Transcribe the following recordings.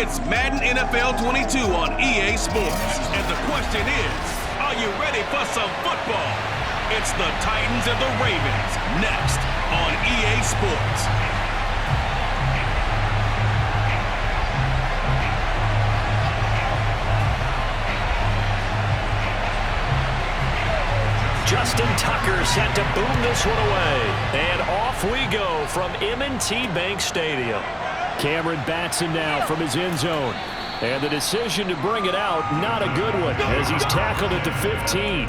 It's Madden NFL 22 on EA Sports. And the question is, are you ready for some football? It's the Titans and the Ravens next on EA Sports. Justin Tucker set to boom this one away. And off we go from M&T Bank Stadium. Cameron Batson now from his end zone. And the decision to bring it out, not a good one, as he's tackled at the 15.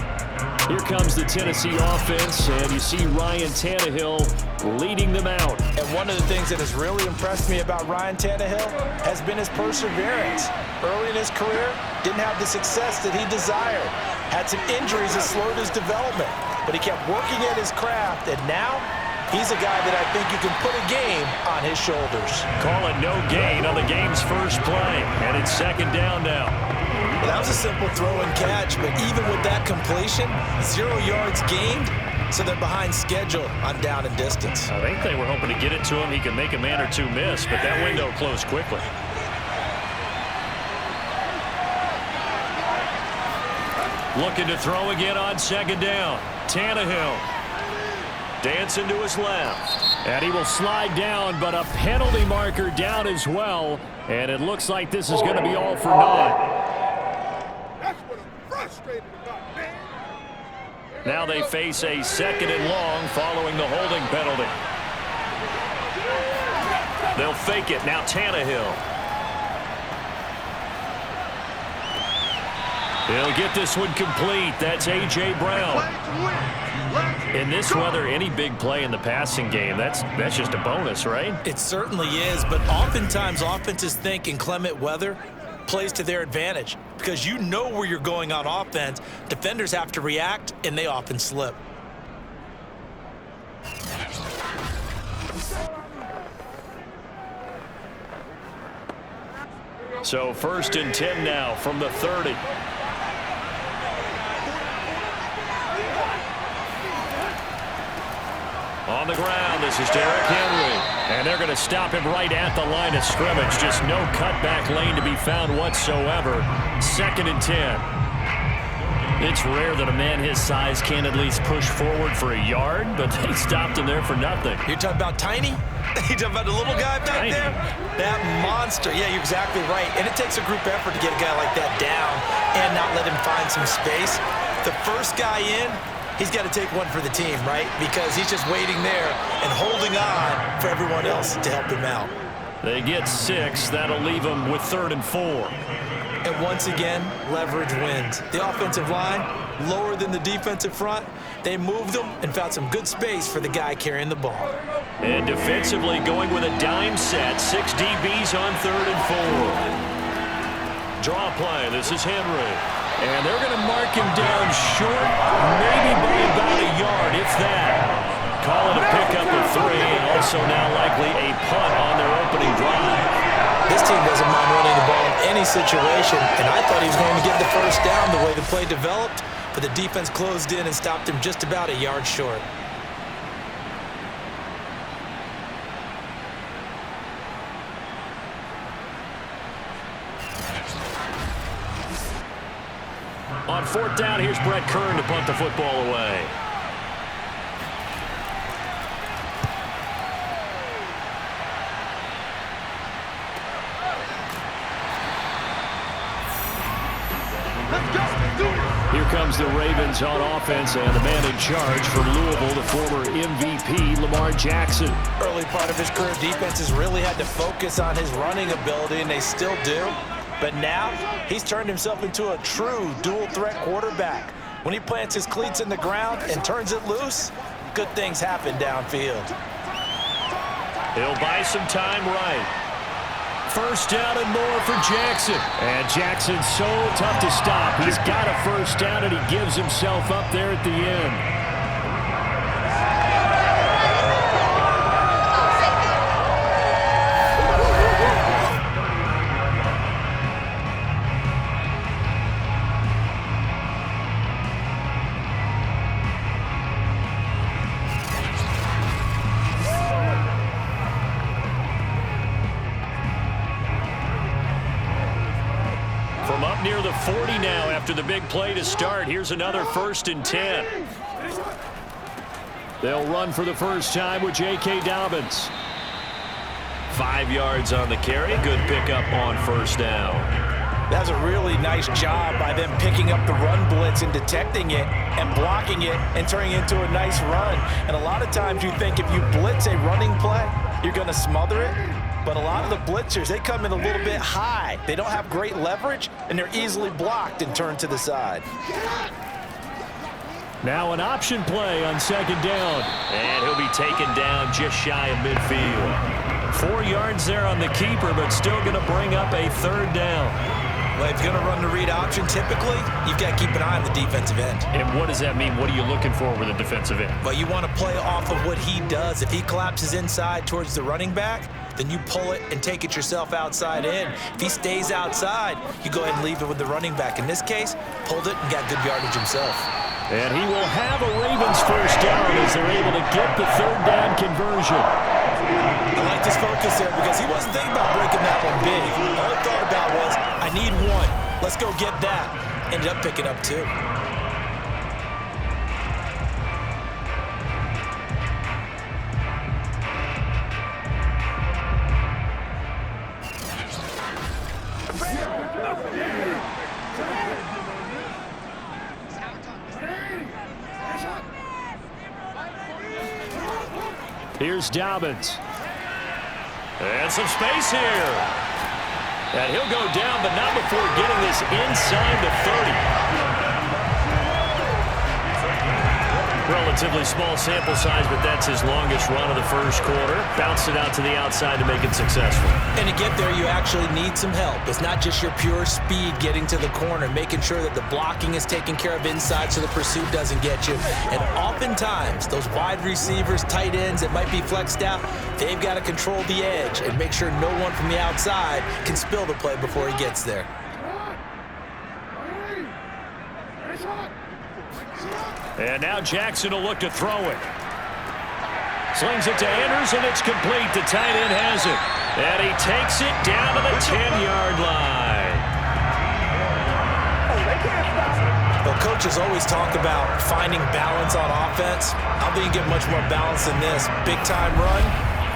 Here comes the Tennessee offense, and you see Ryan Tannehill leading them out. And one of the things that has really impressed me about Ryan Tannehill has been his perseverance. Early in his career, didn't have the success that he desired. Had some injuries that slowed his development, but he kept working at his craft, and now he's a guy that I think you can put a game on his shoulders. Call it no gain on the game's first play, and it's second down now. Well, that was a simple throw and catch, but even with that completion, 0 yards gained, so they're behind schedule on down and distance. I think they were hoping to get it to him. He could make a man or two miss, but that window closed quickly. Looking to throw again on second down. Tannehill dancing to his left. And he will slide down, but a penalty marker down as well. And it looks like this is going to be all for naught. That's what I'm frustrated about, man. Now they face a second and long following the holding penalty. They'll fake it. Now Tannehill. He'll get this one complete. That's A.J. Brown. In this weather, any big play in the passing game, that's just a bonus, right? It certainly is, but oftentimes offenses think inclement weather plays to their advantage because you know where you're going on offense. Defenders have to react, and they often slip. So 1st and 10 now from the 30. On the ground, this is Derrick Henry. And they're going to stop him right at the line of scrimmage. Just no cutback lane to be found whatsoever. 2nd and 10. It's rare that a man his size can at least push forward for a yard, but they stopped him there for nothing. You're talking about tiny? You're talking about the little guy back there? That monster. Yeah, you're exactly right. And it takes a group effort to get a guy like that down and not let him find some space. The first guy in, he's got to take one for the team, right? Because he's just waiting there and holding on for everyone else to help him out. They get 6. That'll leave them with 3rd and 4. And once again, leverage wins. The offensive line, lower than the defensive front. They moved them and found some good space for the guy carrying the ball. And defensively going with a dime set. 6 DBs on 3rd and 4. Draw play. This is Henry. And they're going to mark him down short, maybe by about a yard, if that. Call it a pickup of 3, and also now likely a punt on their opening drive. This team doesn't mind running the ball in any situation, and I thought he was going to get the first down the way the play developed, but the defense closed in and stopped him just about a yard short. On 4th down, here's Brett Kern to punt the football away. Here comes the Ravens on offense, and the man in charge from Louisville, the former MVP, Lamar Jackson. Early part of his career, defenses really had to focus on his running ability, and they still do. But now, he's turned himself into a true dual-threat quarterback. When he plants his cleats in the ground and turns it loose, good things happen downfield. He'll buy some time right. 1st down and more for Jackson. And Jackson's so tough to stop. He's got a 1st down, and he gives himself up there at the end. up near the 40 now after the big play to start. Here's another 1st and 10. They'll run for the first time with J.K. Dobbins. 5 yards on the carry. Good pickup on 1st down. That's a really nice job by them picking up the run blitz and detecting it and blocking it and turning it into a nice run. And a lot of times you think if you blitz a running play, you're going to smother it. But a lot of the blitzers, they come in a little bit high. They don't have great leverage, and they're easily blocked and turned to the side. Now an option play on 2nd down. And he'll be taken down just shy of midfield. 4 yards there on the keeper, but still going to bring up a 3rd down. Well, if you're going to run the read option, typically, you've got to keep an eye on the defensive end. And what does that mean? What are you looking for with a defensive end? Well, you want to play off of what he does. If he collapses inside towards the running back, then you pull it and take it yourself outside in. If he stays outside, you go ahead and leave it with the running back. In this case, pulled it and got good yardage himself. And he will have a Ravens 1st down as they're able to get the 3rd down conversion. I like this focus there because he wasn't thinking about breaking that one big. All he thought about was, I need 1. Let's go get that. Ended up picking up 2. Here's Dobbins. And some space here. And he'll go down, but not before getting this inside the 30. Relatively small sample size, but that's his longest run of the 1st quarter. Bounced it out to the outside to make it successful. And to get there, you actually need some help. It's not just your pure speed getting to the corner, making sure that the blocking is taken care of inside so the pursuit doesn't get you. And oftentimes, those wide receivers, tight ends that might be flexed out, they've got to control the edge and make sure no one from the outside can spill the play before he gets there. And now Jackson will look to throw it. Slings it to Andrews, and it's complete. The tight end has it. And he takes it down to the 10-yard line. Well, coaches always talk about finding balance on offense. I think you get much more balance than this. Big-time run,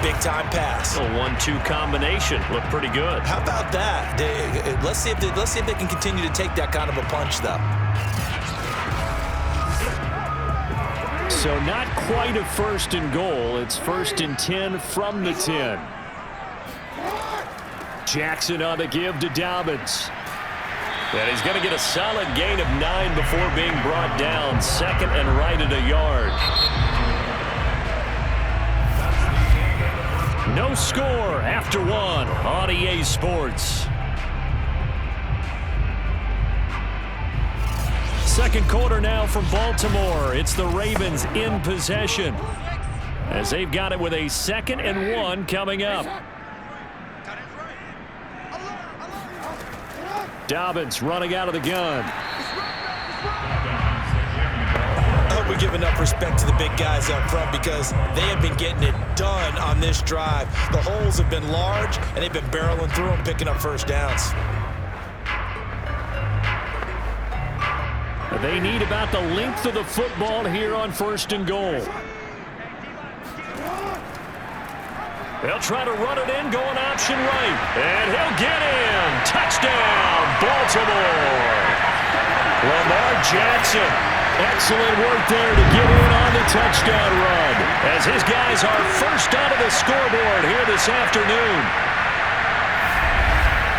big-time pass. A 1-2 combination. Looked pretty good. How about that? Let's see if they can continue to take that kind of a punch, though. So not quite a 1st and goal. It's 1st and 10 from the 10. Jackson on the give to Dobbins. And he's going to get a solid gain of 9 before being brought down. 2nd and right at a yard. No score after 1 on EA Sports. 2nd quarter now from Baltimore. It's the Ravens in possession as they've got it with a 2nd and 1 coming up. Dobbins running out of the gun. I hope we give enough respect to the big guys up front because they have been getting it done on this drive. The holes have been large, and they've been barreling through them, picking up 1st downs. They need about the length of the football here on 1st and goal. They'll try to run it in, going option right. And he'll get in. Touchdown, Baltimore. Lamar Jackson. Excellent work there to get in on the touchdown run as his guys are first onto the scoreboard here this afternoon.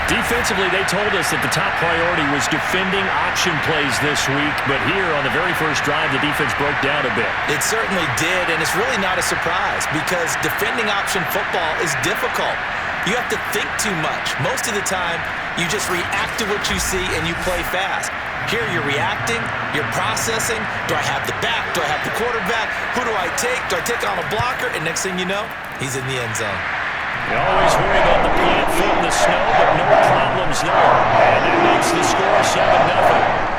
Defensively, they told us that the top priority was defending option plays this week, but here on the very first drive, the defense broke down a bit. It certainly did, and it's really not a surprise because defending option football is difficult. You have to think too much. Most of the time, you just react to what you see and you play fast. Here, you're reacting, you're processing. Do I have the back? Do I have the quarterback? Who do I take? Do I take on a blocker? And next thing you know, he's in the end zone. You always worry about the plant foot in the snow, but no problems there. And it makes the score 7-0.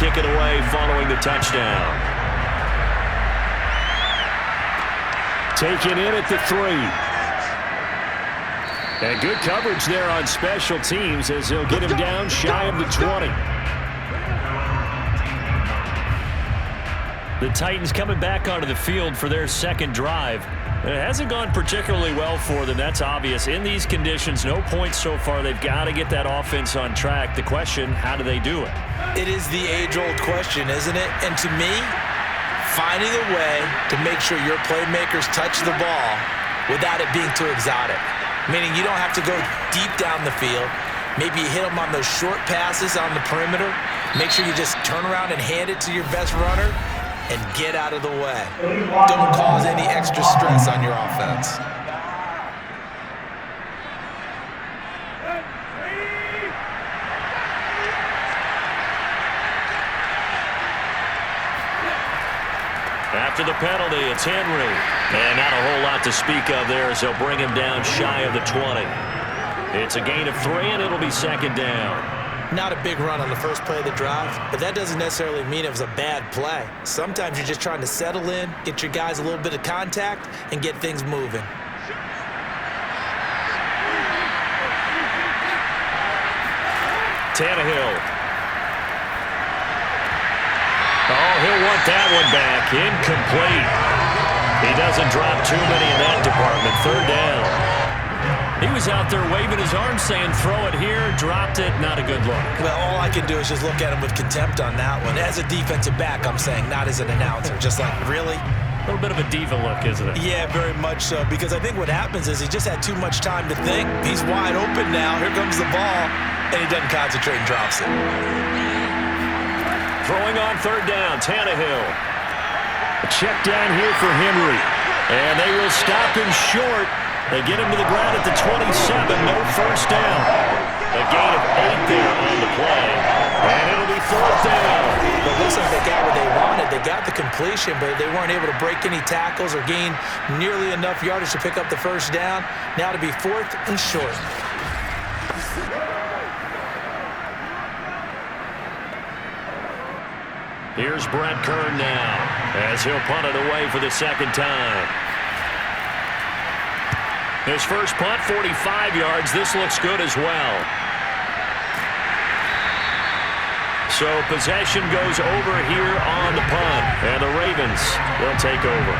kick it away following the touchdown. Taken in at the 3. And good coverage there on special teams as they'll get him down shy of the 20. The Titans coming back onto the field for their second drive. It hasn't gone particularly well for them. That's obvious. In these conditions, no points so far. They've got to get that offense on track. The question, how do they do it? It is the age-old question, isn't it? And to me, finding a way to make sure your playmakers touch the ball without it being too exotic. Meaning you don't have to go deep down the field. Maybe you hit them on those short passes on the perimeter. Make sure you just turn around and hand it to your best runner and get out of the way. Don't cause any extra stress on your offense. After the penalty, it's Henry. And not a whole lot to speak of there as they'll bring him down shy of the 20. It's a gain of 3, and it'll be second down. Not a big run on the first play of the drive, but that doesn't necessarily mean it was a bad play. Sometimes you're just trying to settle in, get your guys a little bit of contact, and get things moving. Tannehill. Oh, he'll want that one back. Incomplete. He doesn't drop too many in that department. Third down. He was out there waving his arms saying, throw it here, dropped it, not a good look. Well, all I can do is just look at him with contempt on that one. As a defensive back, I'm saying, not as an announcer. Just like, really? A little bit of a diva look, isn't it? Yeah, very much so, because I think what happens is he just had too much time to think. He's wide open now. Here comes the ball, and he doesn't concentrate and drops it. Throwing on third down, Tannehill. A check down here for Henry. And they will stop him short. They get him to the ground at the 27, no first down. A gain of 8 there on the play, and it'll be fourth down. But listen, they got what they wanted. They got the completion, but they weren't able to break any tackles or gain nearly enough yardage to pick up the first down. Now to be fourth and short. Here's Brett Kern now, as he'll punt it away for the second time. His first punt, 45 yards. This looks good as well. So possession goes over here on the punt. And the Ravens, they'll take over.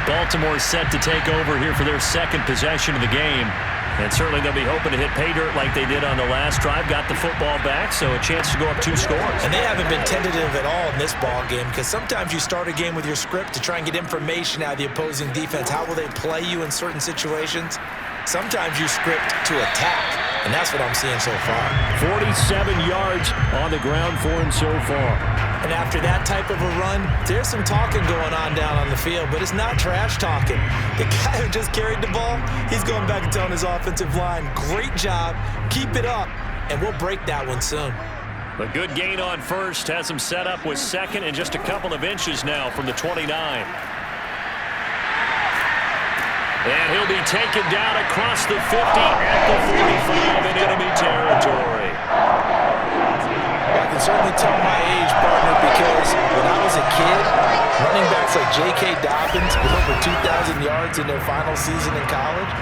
Baltimore set to take over here for their second possession of the game. And certainly they'll be hoping to hit pay dirt like they did on the last drive. Got the football back, so a chance to go up 2 scores. And they haven't been tentative at all in this ball game, because sometimes you start a game with your script to try and get information out of the opposing defense. How will they play you in certain situations? Sometimes you script to attack, and that's what I'm seeing so far. 47 yards on the ground for him so far. And after that type of a run, there's some talking going on down on the field, but it's not trash talking. The guy who just carried the ball, he's going back and telling his offensive line, great job, keep it up, and we'll break that one soon. A good gain on first has him set up with second and just a couple of inches now from the 29. And he'll be taken down across the 50 at the 45 in enemy territory. I can certainly tell my age, partner, because when I was a kid, running backs like J.K. Dobbins with over 2,000 yards in their final season in college,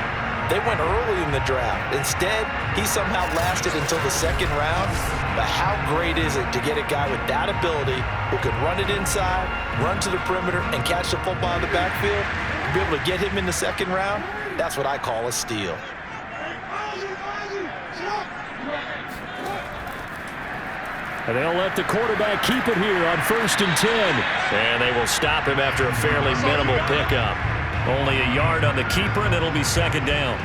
they went early in the draft. Instead, he somehow lasted until the second round. But how great is it to get a guy with that ability who can run it inside, run to the perimeter, and catch the football in the backfield? To be able to get him in the second round, that's what I call a steal. And they'll let the quarterback keep it here on 1st and 10. And they will stop him after a fairly minimal pickup. Only a yard on the keeper, and it'll be second down.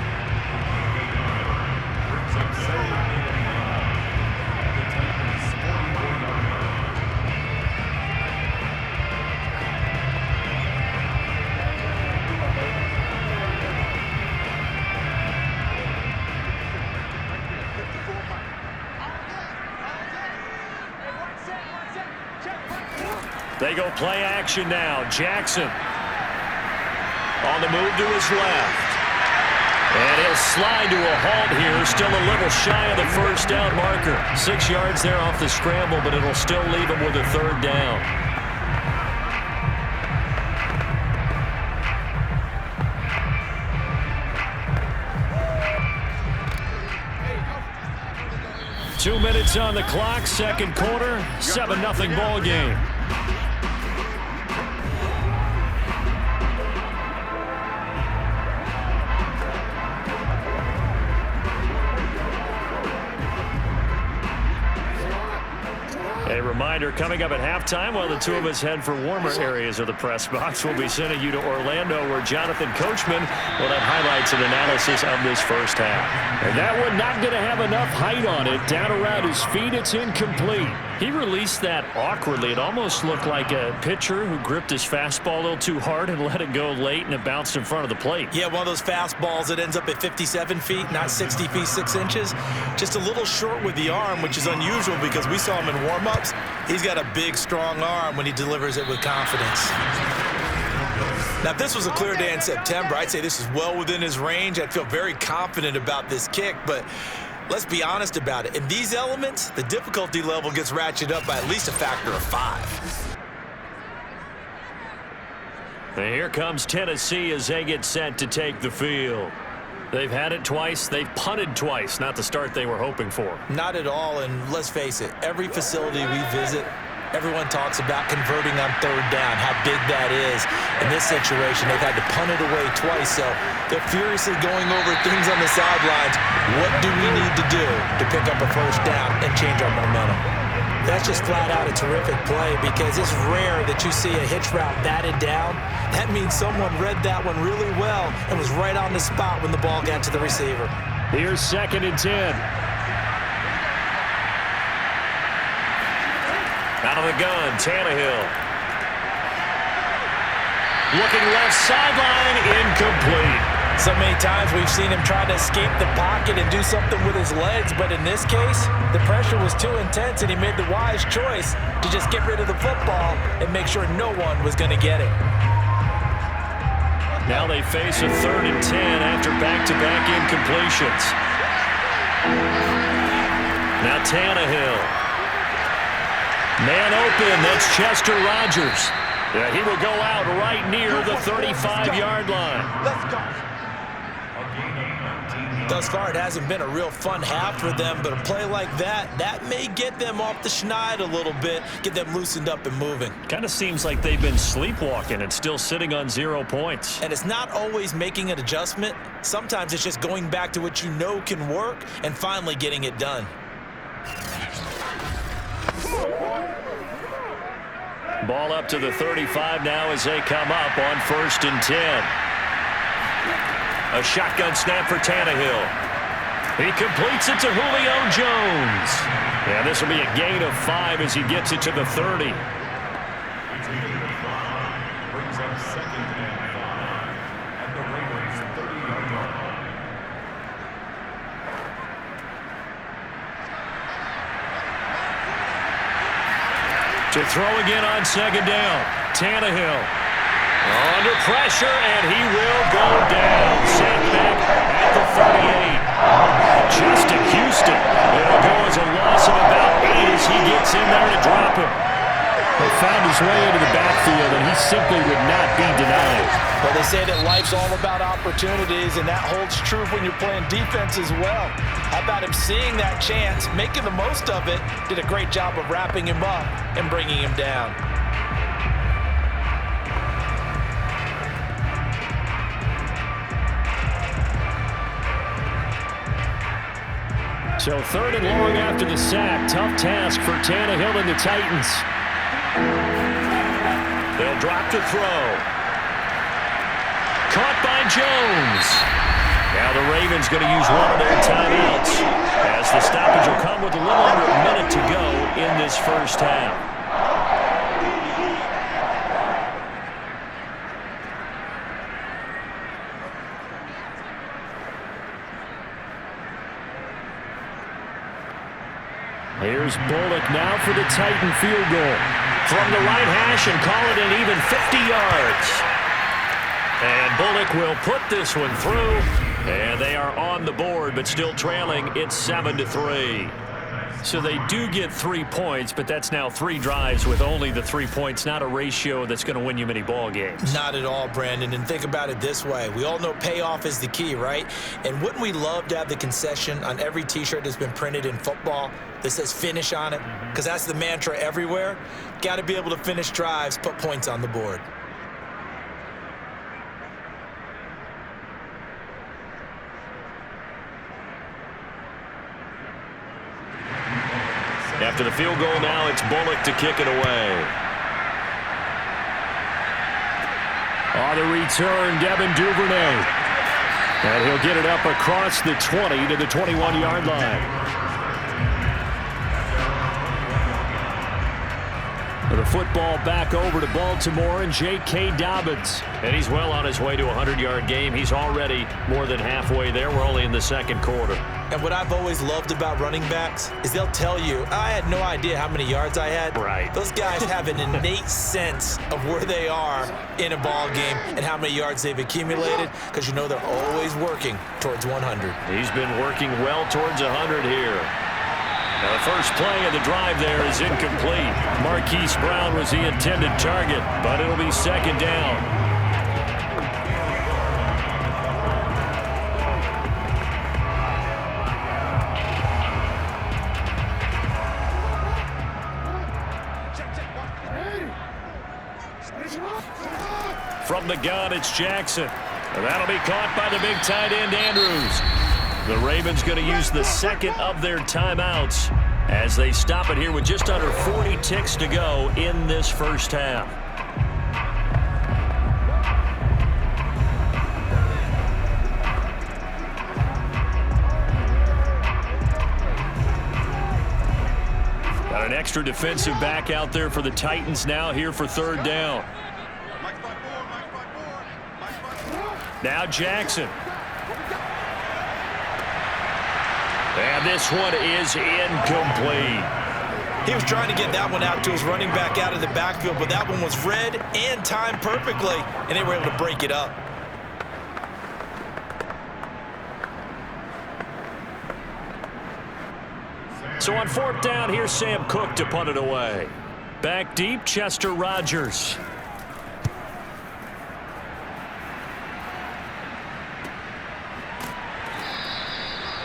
They go play action now. Jackson on the move to his left. And he'll slide to a halt here, still a little shy of the first down marker. 6 yards there off the scramble, but it'll still leave him with a third down. Two minutes on the clock, second quarter, 7-0 ball game. A reminder, coming up at halftime, while the two of us head for warmer areas of the press box, we'll be sending you to Orlando, where Jonathan Coachman will have highlights and analysis of this first half. And that one not going to have enough height on it. Down around his feet, it's incomplete. He released that awkwardly. It almost looked like a pitcher who gripped his fastball a little too hard and let it go late, and it bounced in front of the plate. Yeah, one of those fastballs that ends up at 57 feet, not 60 feet, 6 inches. Just a little short with the arm, which is unusual because we saw him in warm-ups. He's got a big, strong arm when he delivers it with confidence. Now, if this was a clear day in September, I'd say this is well within his range. I'd feel very confident about this kick, but let's be honest about it. In these elements, the difficulty level gets ratcheted up by at least a factor of 5. And here comes Tennessee as they get set to take the field. They've had it twice. They've punted twice. Not the start they were hoping for. Not at all, and let's face it, every facility we visit, everyone talks about converting on third down, how big that is. In this situation, they've had to punt it away twice, so they're furiously going over things on the sidelines. What do we need to do to pick up a first down and change our momentum? That's just flat out a terrific play because it's rare that you see a hitch route batted down. That means someone read that one really well and was right on the spot when the ball got to the receiver. Here's 2nd and 10. Out of the gun, Tannehill. Looking left sideline, incomplete. So many times we've seen him try to escape the pocket and do something with his legs, but in this case, the pressure was too intense and he made the wise choice to just get rid of the football and make sure no one was going to get it. Now they face a 3rd and 10 after back-to-back incompletions. Now Tannehill. Man open, that's Chester Rogers. Yeah, he will go out right near the 35-yard line. Let's go. Thus far, it hasn't been a real fun half for them, but a play like that may get them off the schneid a little bit, get them loosened up and moving. Kind of seems like they've been sleepwalking and still sitting on 0 points. And it's not always making an adjustment. Sometimes it's just going back to what you know can work and finally getting it done. Ball up to the 35 now as they come up on 1st and 10. A shotgun snap for Tannehill. He completes it to Julio Jones. Yeah, this will be a gain of 5 as he gets it to the 30. Brings up 2nd and 5 at the Ravens' 30-yard line. To throw again on 2nd down. Tannehill. Under pressure, and he will go down. Set back at the 38. Justin Houston. It'll go as a loss of about 8 as he gets in there to drop him. He found his way into the backfield, and he simply would not be denied. Well, they say that life's all about opportunities, and that holds true when you're playing defense as well. How about him seeing that chance, making the most of it, did a great job of wrapping him up and bringing him down. So 3rd and long after the sack. Tough task for Tannehill and the Titans. They'll drop to throw. Caught by Jones. Now the Ravens going to use one of their timeouts as the stoppage will come with a little under a minute to go in this first half. Here's Bullock now for the Titan field goal. From the right hash and call it an even 50 yards. And Bullock will put this one through. And they are on the board, but still trailing. It's 7-3. So they do get 3 points, but that's now 3 drives with only the 3 points. Not a ratio that's going to win you many ball games. Not at all, Brandon. And think about it this way. We all know payoff is the key, right? And wouldn't we love to have the concession on every T-shirt that's been printed in football that says finish on it? Because that's the mantra everywhere. Got to be able to finish drives, put points on the board. After the field goal now, it's Bullock to kick it away. On the return, Devin Duvernay. And he'll get it up across the 20 to the 21-yard line. The football back over to Baltimore and J.K. Dobbins. And he's well on his way to a 100-yard game. He's already more than halfway there. We're only in the second quarter. And what I've always loved about running backs is they'll tell you, I had no idea how many yards I had. Right. Those guys have an innate sense of where they are in a ball game and how many yards they've accumulated, because you know they're always working towards 100. He's been working well towards 100 here. Now the first play of the drive there is incomplete. Marquise Brown was the intended target, but it'll be second down. From the gun, it's Jackson. And that'll be caught by the big tight end, Andrews. The Ravens going to use the second of their timeouts as they stop it here with just under 40 ticks to go in this first half. Got an extra defensive back out there for the Titans now here for third down. Now Jackson. And this one is incomplete. He was trying to get that one out to his running back out of the backfield, but that one was read and timed perfectly, and they were able to break it up. So on fourth down, here's Sam Cook to punt it away. Back deep, Chester Rogers.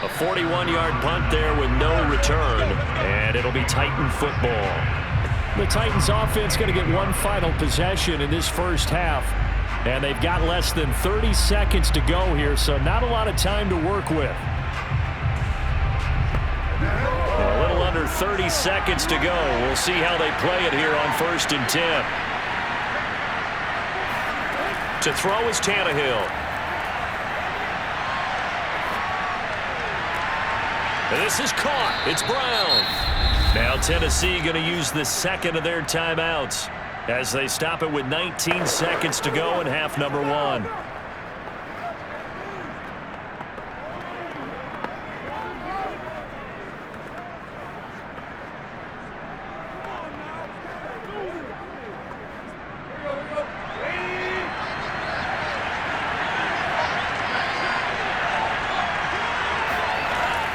A 41-yard punt there with no return, and it'll be Titan football. The Titans offense going to get one final possession in this first half, and they've got less than 30 seconds to go here, so not a lot of time to work with. A little under 30 seconds to go. We'll see how they play it here on 1st and 10. To throw is Tannehill. And this is caught. It's Brown. Now Tennessee going to use the second of their timeouts as they stop it with 19 seconds to go in half number one.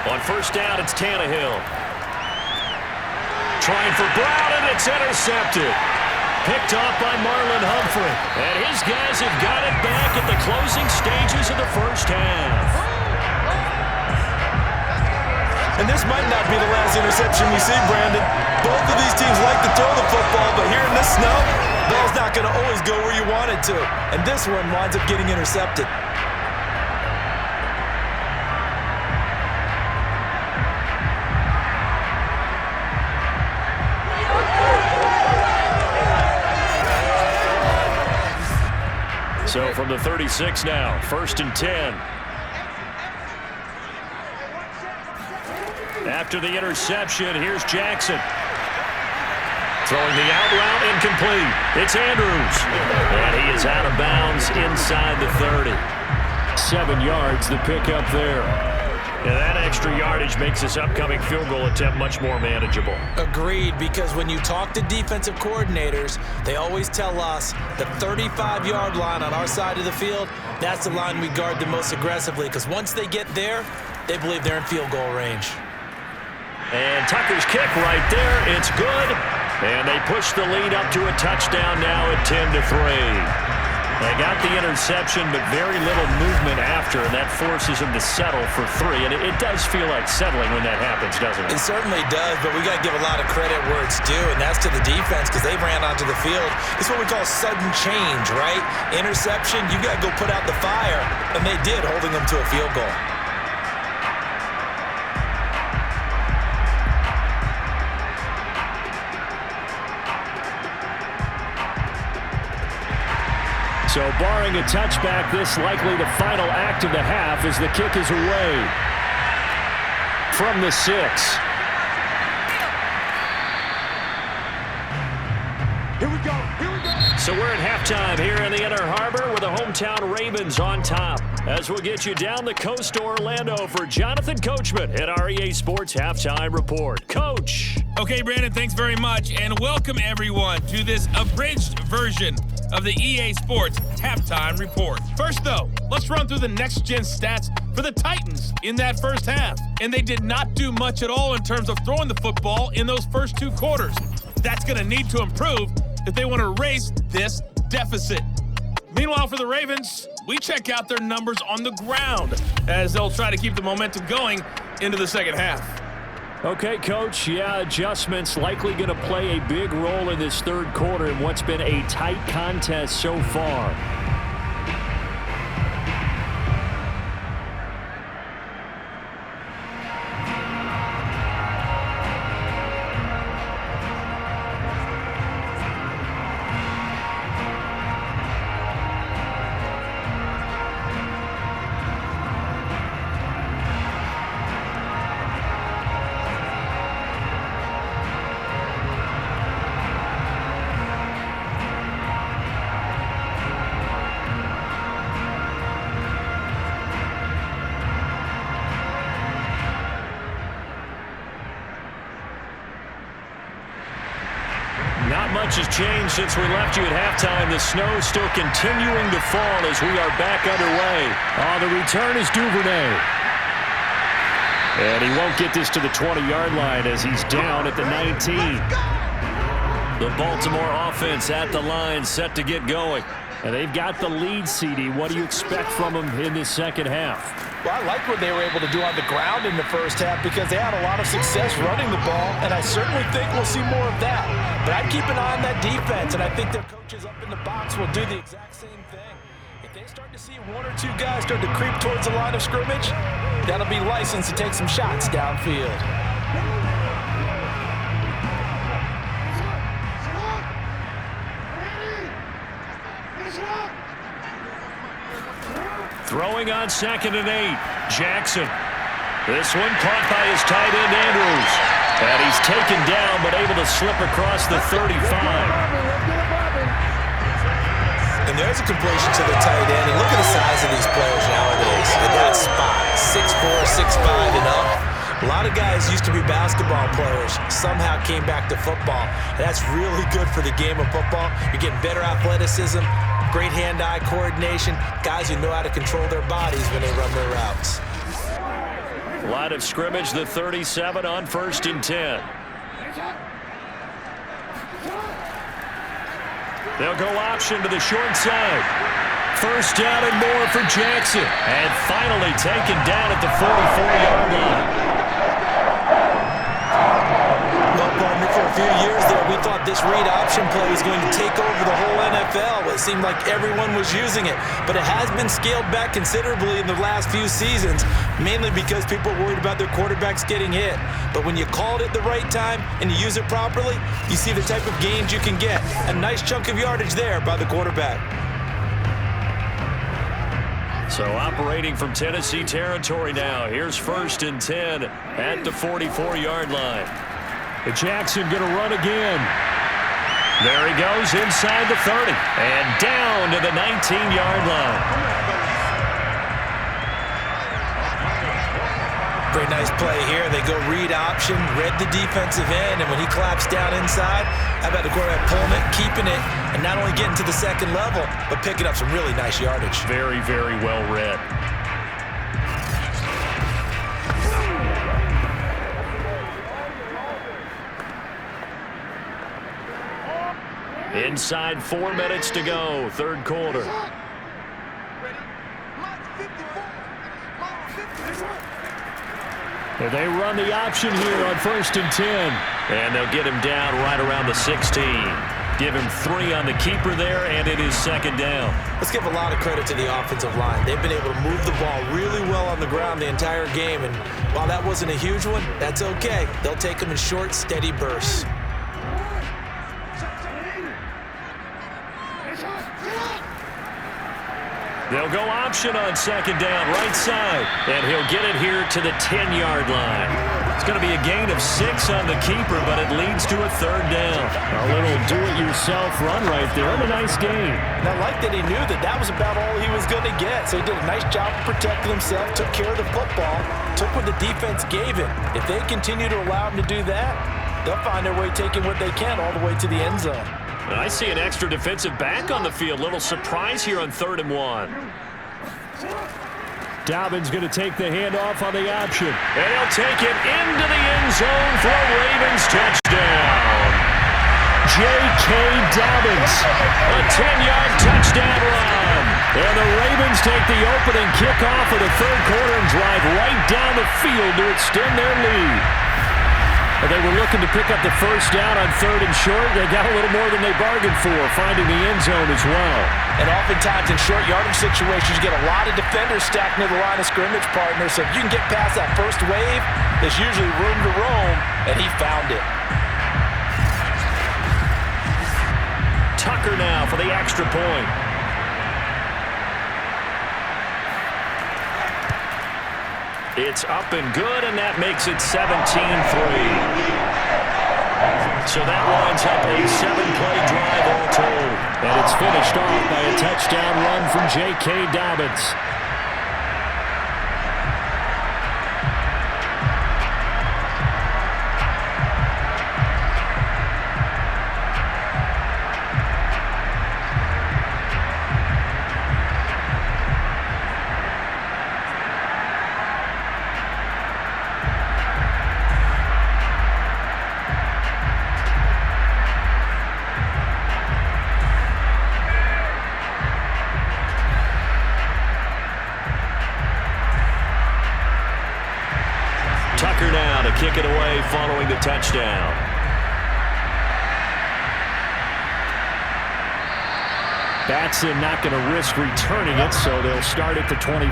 On first down, it's Tannehill. Trying for Brown, and it's intercepted. Picked off by Marlon Humphrey. And his guys have got it back at the closing stages of the first half. And this might not be the last interception we see, Brandon. Both of these teams like to throw the football, but here in this snow, ball's not going to always go where you want it to. And this one winds up getting intercepted. So from the 36 now, 1st and 10. After the interception, here's Jackson. Throwing the out route, incomplete. It's Andrews. And he is out of bounds inside the 30. 7 yards, the pickup there. And that extra yardage makes this upcoming field goal attempt much more manageable. Agreed, because when you talk to defensive coordinators, they always tell us the 35-yard line on our side of the field, that's the line we guard the most aggressively, because once they get there, they believe they're in field goal range. And Tucker's kick right there. It's good. And they push the lead up to a touchdown now at 10-3. They got the interception, but very little movement after, and that forces them to settle for 3. And it does feel like settling when that happens, doesn't it? It certainly does, but we got to give a lot of credit where it's due, and that's to the defense because they ran onto the field. It's what we call sudden change, right? Interception, you got to go put out the fire, and they did, holding them to a field goal. So barring a touchback, this likely the final act of the half as the kick is away from the 6. Here we go. So we're at halftime here in the Inner Harbor with the hometown Ravens on top. As we'll get you down the coast to Orlando for Jonathan Coachman at our EA Sports Halftime Report. Coach. Okay, Brandon, thanks very much, and welcome everyone to this abridged version of the EA Sports Halftime Report. First, though, let's run through the next-gen stats for the Titans in that first half. And they did not do much at all in terms of throwing the football in those first 2 quarters. That's going to need to improve if they want to erase this deficit. Meanwhile, for the Ravens, we check out their numbers on the ground as they'll try to keep the momentum going into the second half. Okay, Coach, adjustments likely going to play a big role in this third quarter in what's been a tight contest so far. Not much has changed since we left you at halftime. The snow still continuing to fall as we are back underway. The return is Duvernay. And he won't get this to the 20-yard line as he's down at the 19. The Baltimore offense at the line, set to get going. And they've got the lead, CD. What do you expect from them in this second half? Well, I like what they were able to do on the ground in the first half because they had a lot of success running the ball, and I certainly think we'll see more of that. But I'd keep an eye on that defense, and I think their coaches up in the box will do the exact same thing. If they start to see 1 or 2 guys start to creep towards the line of scrimmage, that'll be licensed to take some shots downfield. Throwing on 2nd and 8. Jackson. This one caught by his tight end, Andrews. And he's taken down, but able to slip across the 35. And there's a completion to the tight end. And look at the size of these players nowadays in that spot. 6'4", 6'5", and up. A lot of guys used to be basketball players, somehow came back to football. And that's really good for the game of football. You're getting better athleticism, great hand-eye coordination, guys who know how to control their bodies when they run their routes. Line of scrimmage, the 37 on 1st and 10. They'll go option to the short side. First down and more for Jackson. And finally taken down at the 44-yard line. For a few years there, we thought this read option play was going to take over the whole NFL. It seemed like everyone was using it, but it has been scaled back considerably in the last few seasons, mainly because people are worried about their quarterbacks getting hit. But when you call it at the right time and you use it properly, you see the type of gains you can get. A nice chunk of yardage there by the quarterback. So operating from Tennessee territory now. Here's 1st and 10 at the 44-yard line. Jackson going to run again. There he goes inside the 30 and down to the 19-yard line. Very nice play here. They go read option, read the defensive end, and when he claps down inside, how about the quarterback pulling it, keeping it, and not only getting to the second level, but picking up some really nice yardage. Very, very well read. Inside 4 minutes to go, third quarter. They run the option here on 1st and 10. And they'll get him down right around the 16. Give him 3 on the keeper there, and it is second down. Let's give a lot of credit to the offensive line. They've been able to move the ball really well on the ground the entire game, and while that wasn't a huge one, that's okay. They'll take them in short, steady bursts. They'll go option on second down, right side. And he'll get it here to the 10-yard line. It's going to be a gain of 6 on the keeper, but it leads to a third down. A little do-it-yourself run right there, and a nice gain. And I like that he knew that that was about all he was going to get. So he did a nice job of protecting himself, took care of the football, took what the defense gave him. If they continue to allow him to do that, they'll find their way taking what they can all the way to the end zone. I see an extra defensive back on the field. Little surprise here on 3rd and 1. Dobbins going to take the handoff on the option. And he'll take it into the end zone for a Ravens touchdown. J.K. Dobbins, a 10-yard touchdown run. And the Ravens take the opening kickoff of the third quarter and drive right down the field to extend their lead. They were looking to pick up the first down on 3rd and short. They got a little more than they bargained for, finding the end zone as well. And oftentimes in short yardage situations, you get a lot of defenders stacked near the line of scrimmage partner. So if you can get past that first wave, there's usually room to roam, and he found it. Tucker now for the extra point. It's up and good, and that makes it 17-3. So that winds up a 7-play drive all told. And it's finished off by a touchdown run from J.K. Dobbins. Tucker now to kick it away following the touchdown. Batson not going to risk returning it, so they'll start at the 25.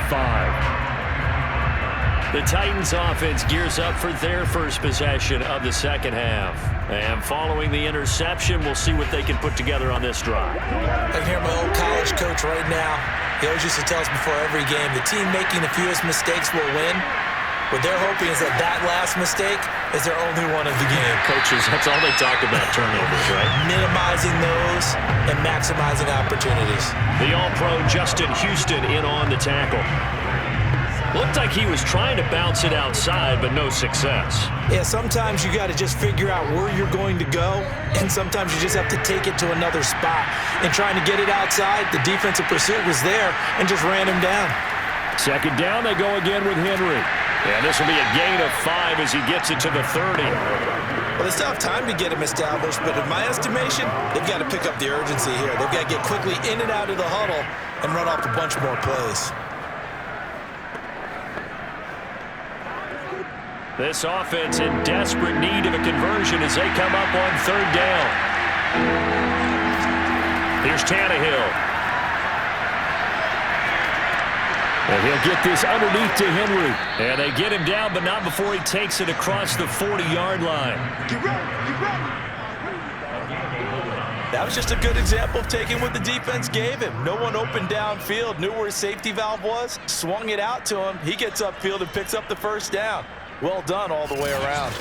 The Titans offense gears up for their first possession of the second half. And following the interception, we'll see what they can put together on this drive. I can hear my old college coach right now. He always used to tell us before every game, the team making the fewest mistakes will win. What they're hoping is that that last mistake is their only one of the game. Coaches, that's all they talk about, turnovers, right? Minimizing those and maximizing opportunities. The All-Pro Justin Houston in on the tackle. Looked like he was trying to bounce it outside, but no success. Yeah, sometimes you got to just figure out where you're going to go, and sometimes you just have to take it to another spot. And trying to get it outside, the defensive pursuit was there and just ran him down. Second down, they go again with Henry. And this will be a gain of 5 as he gets it to the 30. Well, they still have time to get him established, but in my estimation, they've got to pick up the urgency here. They've got to get quickly in and out of the huddle and run off a bunch more plays. This offense in desperate need of a conversion as they come up on third down. Here's Tannehill. And he'll get this underneath to Henry. And they get him down, but not before he takes it across the 40-yard line. That was just a good example of taking what the defense gave him. No one opened downfield, knew where his safety valve was, swung it out to him. He gets upfield and picks up the first down. Well done all the way around.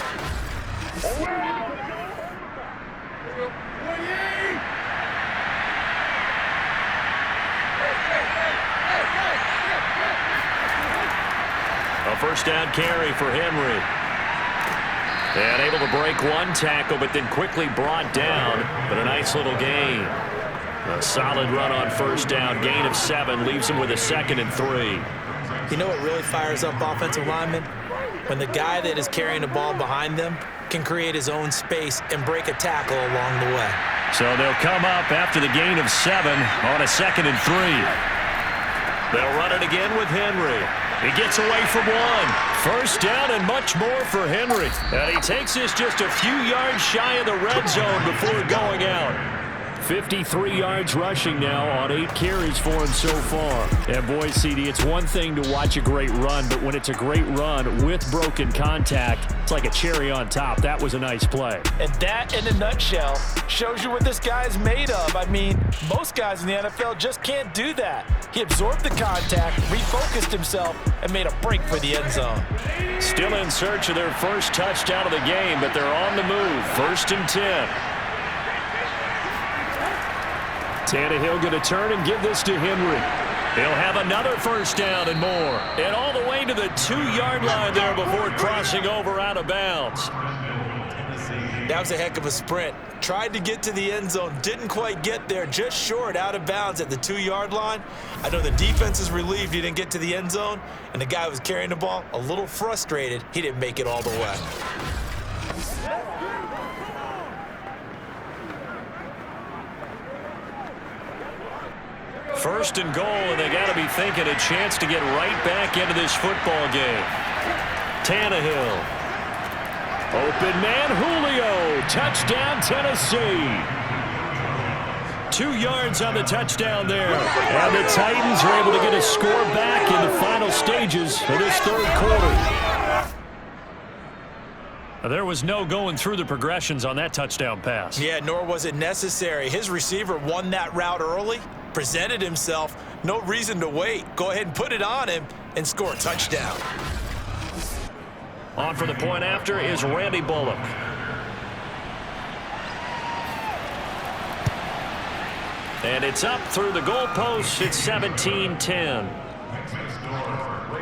A first down carry for Henry. And able to break one tackle, but then quickly brought down. But a nice little gain. A solid run on first down. Gain of 7 leaves him with a 2nd and 3. You know what really fires up offensive linemen? When the guy that is carrying the ball behind them can create his own space and break a tackle along the way. So they'll come up after the gain of 7 on a 2nd and 3. They'll run it again with Henry. He gets away from 1. First down and much more for Henry. And he takes this just a few yards shy of the red zone before going out. 53 yards rushing now on 8 carries for him so far. And boy, CD, it's one thing to watch a great run, but when it's a great run with broken contact, it's like a cherry on top. That was a nice play. And that, in a nutshell, shows you what this guy is made of. I mean, most guys in the NFL just can't do that. He absorbed the contact, refocused himself, and made a break for the end zone. Still in search of their first touchdown of the game, but they're on the move. 1st and 10. Tannehill going to turn and give this to Henry. He'll have another first down and more. And all the way to the 2-yard line there before crossing over out of bounds. That was a heck of a sprint. Tried to get to the end zone, didn't quite get there, just short, out of bounds at the 2-yard line. I know the defense is relieved he didn't get to the end zone, and the guy who was carrying the ball, a little frustrated, he didn't make it all the way. First and goal, and they got to be thinking a chance to get right back into this football game. Tannehill. Open man, Julio. Touchdown, Tennessee. 2 yards on the touchdown there. And the Titans are able to get a score back in the final stages of this 3rd quarter. There was no going through the progressions on that touchdown pass. Yeah, nor was it necessary. His receiver won that route early, presented himself, no reason to wait. Go ahead and put it on him and score a touchdown. On for the point after is Randy Bullock. And it's up through the goalposts. It's 17-10.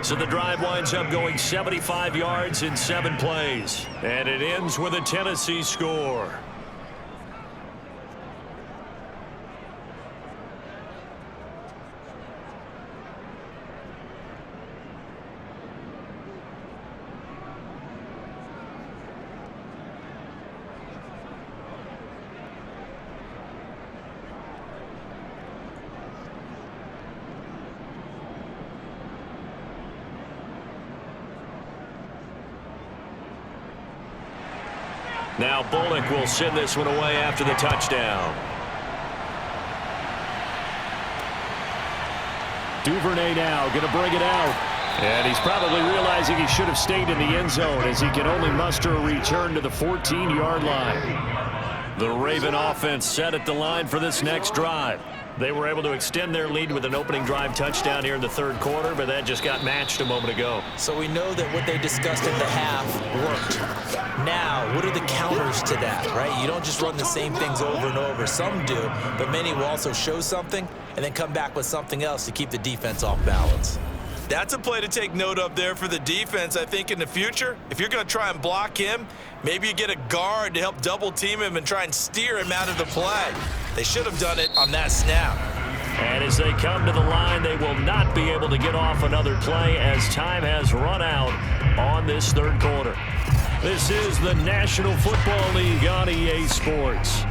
So the drive winds up going 75 yards in 7 plays. And it ends with a Tennessee score. Now Bullock will send this one away after the touchdown. Duvernay now going to bring it out. And he's probably realizing he should have stayed in the end zone as he can only muster a return to the 14-yard line. The Raven offense set at the line for this next drive. They were able to extend their lead with an opening drive touchdown here in the 3rd quarter, but that just got matched a moment ago. So we know that what they discussed in the half worked. Now, what are the counters to that, right? You don't just run the same things over and over. Some do, but many will also show something and then come back with something else to keep the defense off balance. That's a play to take note of there for the defense, I think, in the future. If you're going to try and block him, maybe you get a guard to help double team him and try and steer him out of the play. They should have done it on that snap. And as they come to the line, they will not be able to get off another play as time has run out on this 3rd quarter. This is the National Football League on EA Sports.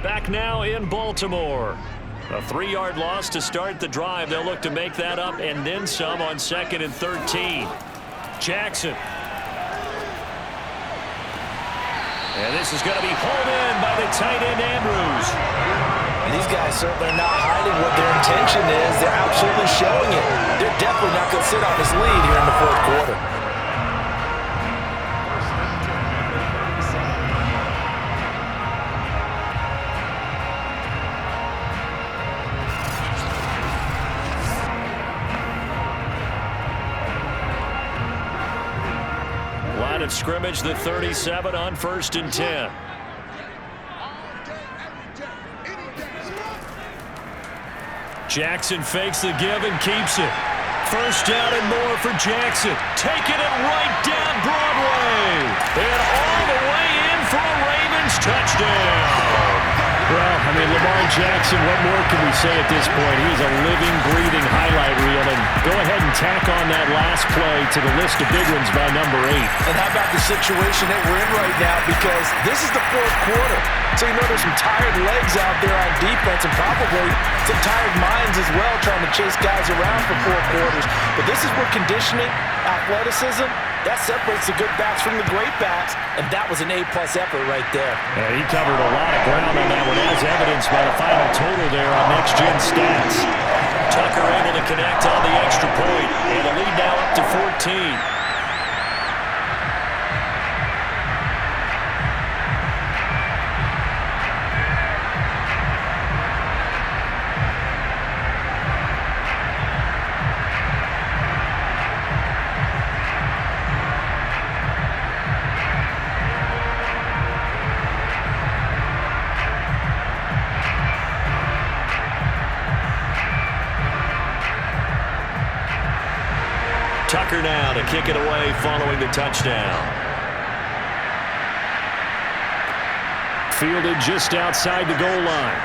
Back now in Baltimore. A 3-yard loss to start the drive. They'll look to make that up and then some on 2nd and 13. Jackson. And this is going to be pulled in by the tight end Andrews. And these guys certainly are not hiding what their intention is. They're absolutely showing it. They're definitely not going to sit on this lead here in the 4th quarter. Line of scrimmage, the 37 on 1st and 10. Jackson fakes the give and keeps it. First down and more for Jackson. Taking it right down Broadway. And all the way in for a Ravens touchdown. Well, I mean, Lamar Jackson, what more can we say at this point? He is a living, breathing highlight reel. And go ahead and tack on that last play to the list of big ones by number 8. And how about the situation that we're in right now? Because this is the fourth quarter. So you know there's some tired legs out there on defense and probably some tired minds as well trying to chase guys around for 4 quarters. But this is where conditioning, athleticism, that separates the good backs from the great backs, and that was an A-plus effort right there. Yeah, he covered a lot of ground on that one, as evidenced by the final total there on Next Gen Stats. Tucker able to connect on the extra point, and the lead now up to 14. Tucker now to kick it away following the touchdown. Fielded just outside the goal line.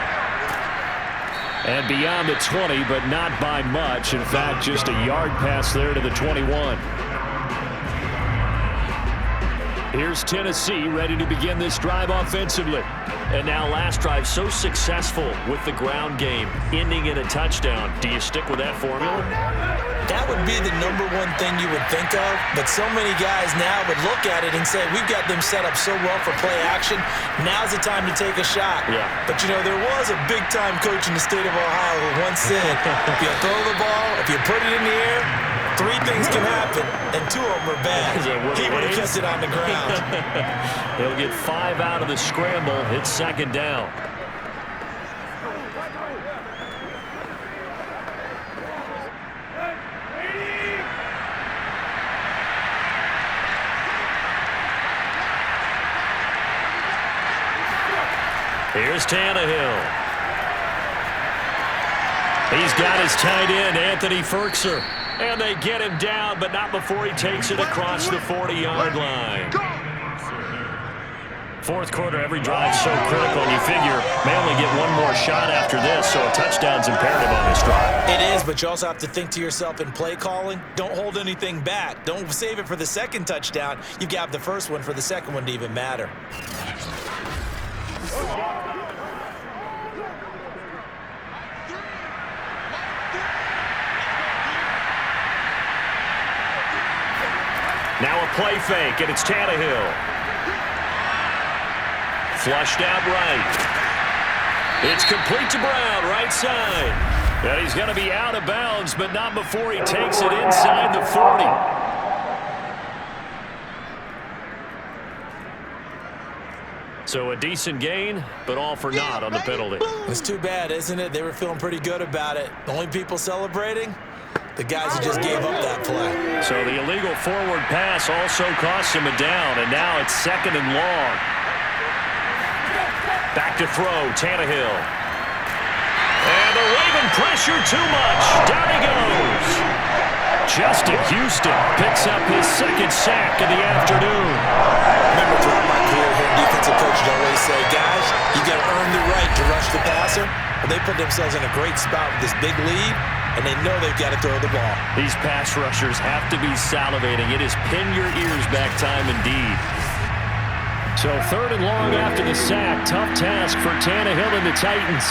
And beyond the 20, but not by much. In fact, just a yard pass there to the 21. Here's Tennessee ready to begin this drive offensively. And now last drive so successful with the ground game, ending in a touchdown. Do you stick with that formula? That would be the number one thing you would think of, but so many guys now would look at it and say, we've got them set up so well for play action, now's the time to take a shot. Yeah. But, you know, there was a big-time coach in the state of Ohio who once said, if you throw the ball, if you put it in the air, 3 things can happen, and 2 of them are bad. He would have kept it on the ground. He'll get 5 out of the scramble. It's second down. Here's Tannehill. He's got his tight end, Anthony Ferkser. And they get him down, but not before he takes it across the 40-yard line. Fourth quarter, every drive so critical, and you figure may only get one more shot after this, so a touchdown's imperative on this drive. It is, but you also have to think to yourself in play calling, don't hold anything back. Don't save it for the second touchdown. You've got the first one for the second one to even matter. Now a play fake, and it's Tannehill. Flushed out right. It's complete to Brown, right side. And he's going to be out of bounds, but not before he takes it inside the 40. So a decent gain, but all for naught on the penalty. It's too bad, isn't it? They were feeling pretty good about it. The only people celebrating? The guys who just gave up that play. So the illegal forward pass also cost him a down, and now it's second and long. Back to throw, Tannehill. And the Raven pressure too much. Down he goes. Justin Houston picks up his second sack of the afternoon. Remember throughout my career here, defensive coaches always say, guys, you got to earn the right to rush the passer. Well, they put themselves in a great spot with this big lead, and they know they've got to throw the ball. These pass rushers have to be salivating. It is pin your ears back time indeed. So third and long after the sack. Tough task for Tannehill and the Titans.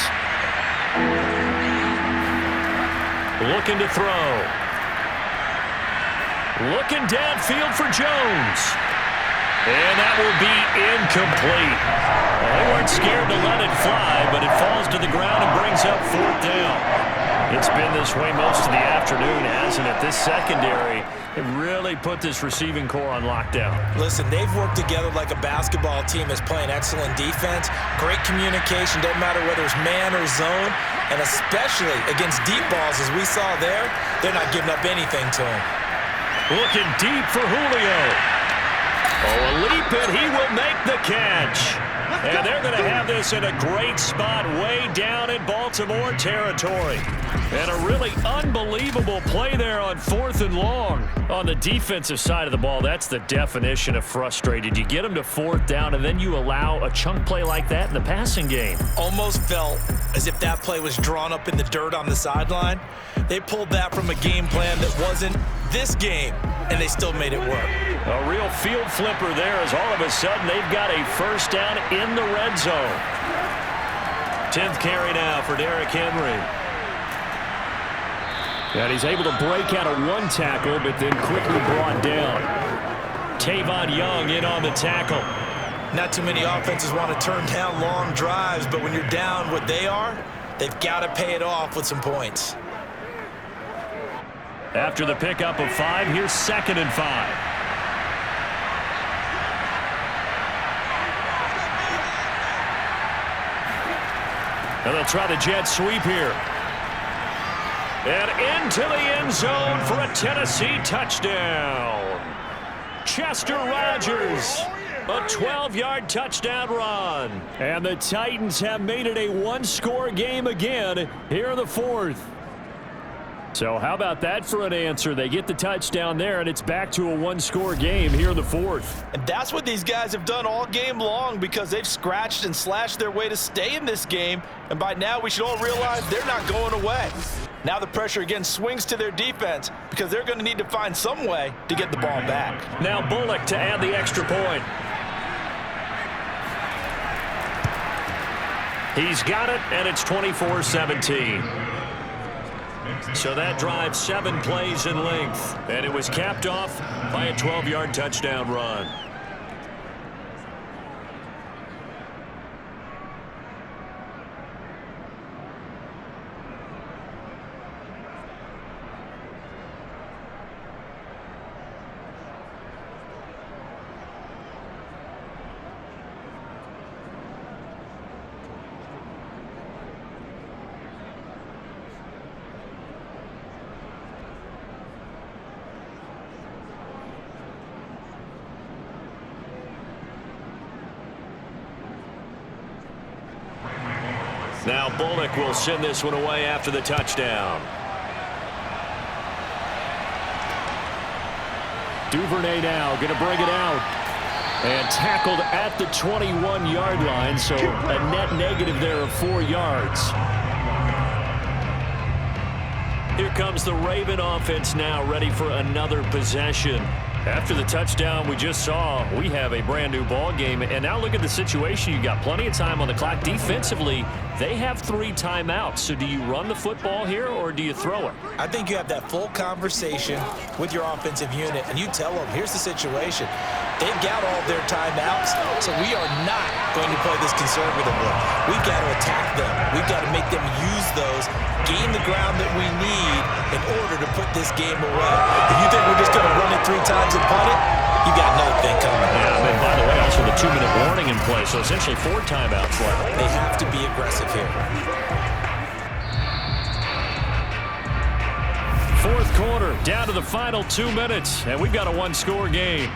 Looking to throw. Looking downfield for Jones. And that will be incomplete. Well, they weren't scared to let it fly, but it falls to the ground and brings up fourth down. It's been this way most of the afternoon, hasn't it? This secondary, it really put this receiving core on lockdown. Listen, they've worked together like a basketball team that's playing excellent defense. Great communication, doesn't matter whether it's man or zone. And especially against deep balls, as we saw there, they're not giving up anything to him. Looking deep for Julio. Oh, a leap, and he will make the catch. And they're going to have this in a great spot way down in Baltimore territory. And a really unbelievable play there on 4th and long. On the defensive side of the ball, that's the definition of frustrated. You get them to 4th down, and then you allow a chunk play like that in the passing game. Almost felt as if that play was drawn up in the dirt on the sideline. They pulled that from a game plan that wasn't this game, and they still made it work. A real field flipper there as all of a sudden they've got a first down in the red zone. 10th carry now for Derrick Henry. And he's able to break out of one tackle, but then quickly brought down. Tavon Young in on the tackle. Not too many offenses want to turn down long drives, but when you're down what they are, they've got to pay it off with some points. After the pickup of 5, here's 2nd and 5. And they'll try the jet sweep here. And into the end zone for a Tennessee touchdown. Chester Rogers, a 12-yard touchdown run. And the Titans have made it a one-score game again here in the 4th. So how about that for an answer? They get the touchdown there, and it's back to a one-score game here in the 4th. And that's what these guys have done all game long because they've scratched and slashed their way to stay in this game. And by now, we should all realize they're not going away. Now the pressure again swings to their defense because they're going to need to find some way to get the ball back. Now Bullock to add the extra point. He's got it, and it's 24-17. So that drive 7 plays in length, and it was capped off by a 12-yard touchdown run. Now Bullock will send this one away after the touchdown. Duvernay now going to bring it out. And tackled at the 21-yard line, so a net negative there of 4 yards. Here comes the Raven offense now, ready for another possession. After the touchdown we just saw, we have a brand new ball game. And now look at the situation. You've got plenty of time on the clock. Defensively, they have 3 timeouts. So do you run the football here or do you throw it? I think you have that full conversation with your offensive unit, and you tell them, here's the situation. They've got all their timeouts, so we are not going to play this conservatively. We've got to attack them. We've got to make them use those, gain the ground that we need in order to put this game away. If you think we're just going to run it 3 times and punt it, you got another thing coming. Yeah, and by the way, also the 2-minute warning in play, so essentially 4 timeouts left. They have to be aggressive here. 4th quarter, down to the final 2 minutes, and we've got a one-score game.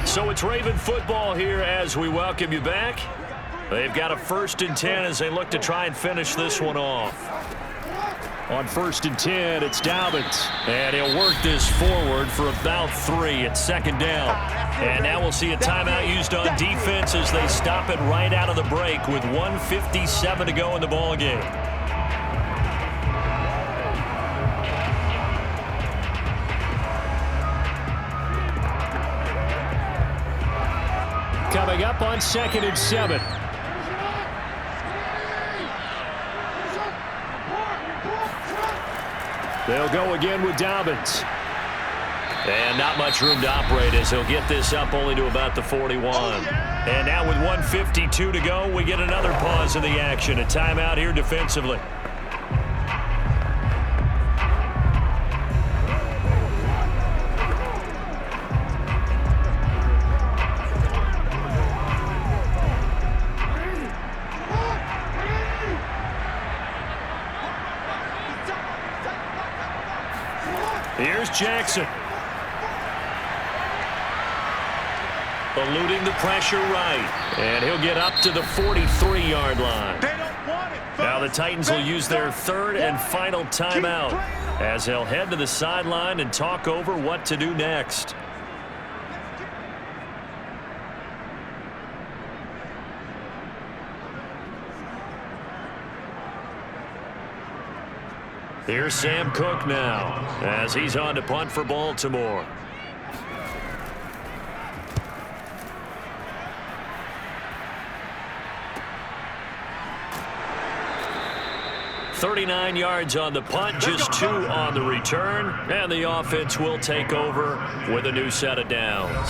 So it's Raven football here as we welcome you back. They've got a 1st and 10 as they look to try and finish this one off. On 1st and 10, it's Dobbins. And he'll work this forward for about 3 at 2nd down. And now we'll see a timeout used on defense as they stop it right out of the break with 1:57 to go in the ball game. Coming up on 2nd and 7. They'll go again with Dobbins. And not much room to operate as he'll get this up only to about the 41. And now with 1:52 to go, we get another pause in the action. A timeout here defensively. Here's Jackson. Eluding the pressure right. And he'll get up to the 43-yard line. Now the Titans will use their third and final timeout as they'll head to the sideline and talk over what to do next. Here's Sam Cook now as he's on to punt for Baltimore. "39 yards on the punt, just 2 on the return, and the offense will take over with a new set of downs."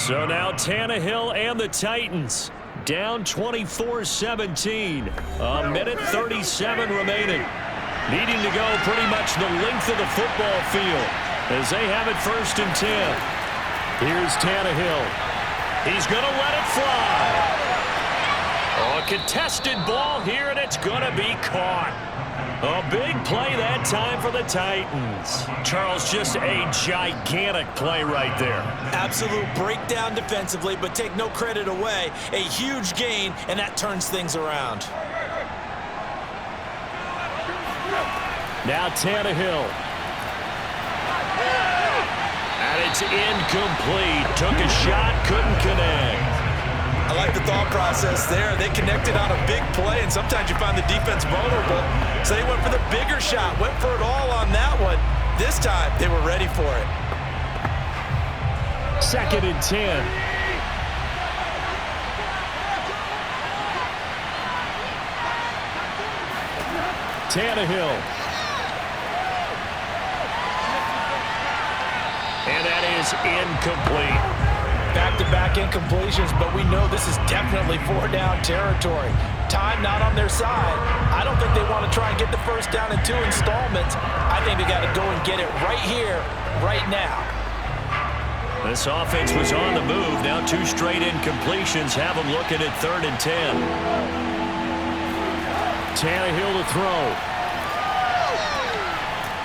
So now Tannehill and the Titans down 24-17. A minute 37 remaining. Needing to go pretty much the length of the football field as they have it 1st and 10. Here's Tannehill. He's going to let it fly. Oh, a contested ball here, and it's going to be caught. A big play that time for the Titans. Charles, just a gigantic play right there. Absolute breakdown defensively, but take no credit away. A huge gain, and that turns things around. Now Tannehill. And it's incomplete. Took a shot, couldn't connect. I like the thought process there. They connected on a big play, and sometimes you find the defense vulnerable. So they went for the bigger shot, went for it all on that one. This time, they were ready for it. 2nd and 10. Tannehill. And that is incomplete. Back-to-back incompletions, but we know this is definitely 4-down territory. Time not on their side. I don't think they want to try and get the first down in 2 installments. I think they got to go and get it right here, right now. This offense was on the move. Now 2 straight incompletions have them looking at 3rd and 10. Tannehill to throw.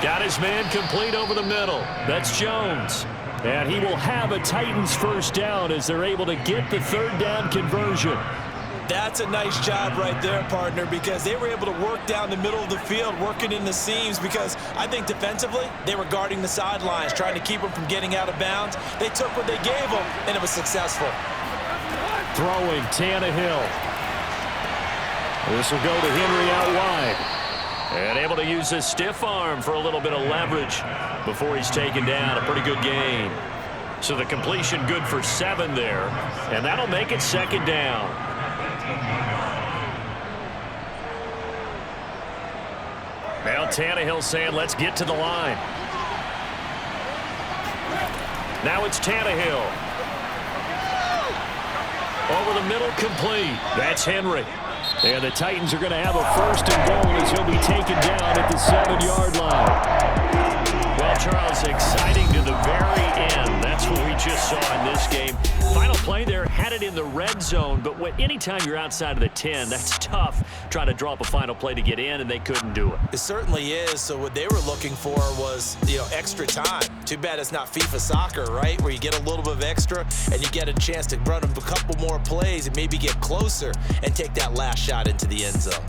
Got his man complete over the middle. That's Jones. And he will have a Titans first down as they're able to get the 3rd down conversion. That's a nice job right there, partner, because they were able to work down the middle of the field, working in the seams, because I think defensively they were guarding the sidelines, trying to keep them from getting out of bounds. They took what they gave them, and it was successful. Throwing Tannehill. This will go to Henry out wide. And able to use his stiff arm for a little bit of leverage before he's taken down. A pretty good gain. So the completion good for 7 there. And that'll make it 2nd down. Now Tannehill saying, let's get to the line. Now it's Tannehill. Over the middle, complete. That's Henry. And the Titans are going to have a 1st and goal as he'll be taken down at the 7-yard line. Well, Charles, exciting to the very end. That's what we just saw in this game. Final play there, had it in the red zone, but anytime you're outside of the 10, that's tough trying to drop a final play to get in, and they couldn't do it. It certainly is. So what they were looking for was, extra time. Too bad it's not FIFA soccer, right, where you get a little bit of extra and you get a chance to run a couple more plays and maybe get closer and take that last shot into the end zone.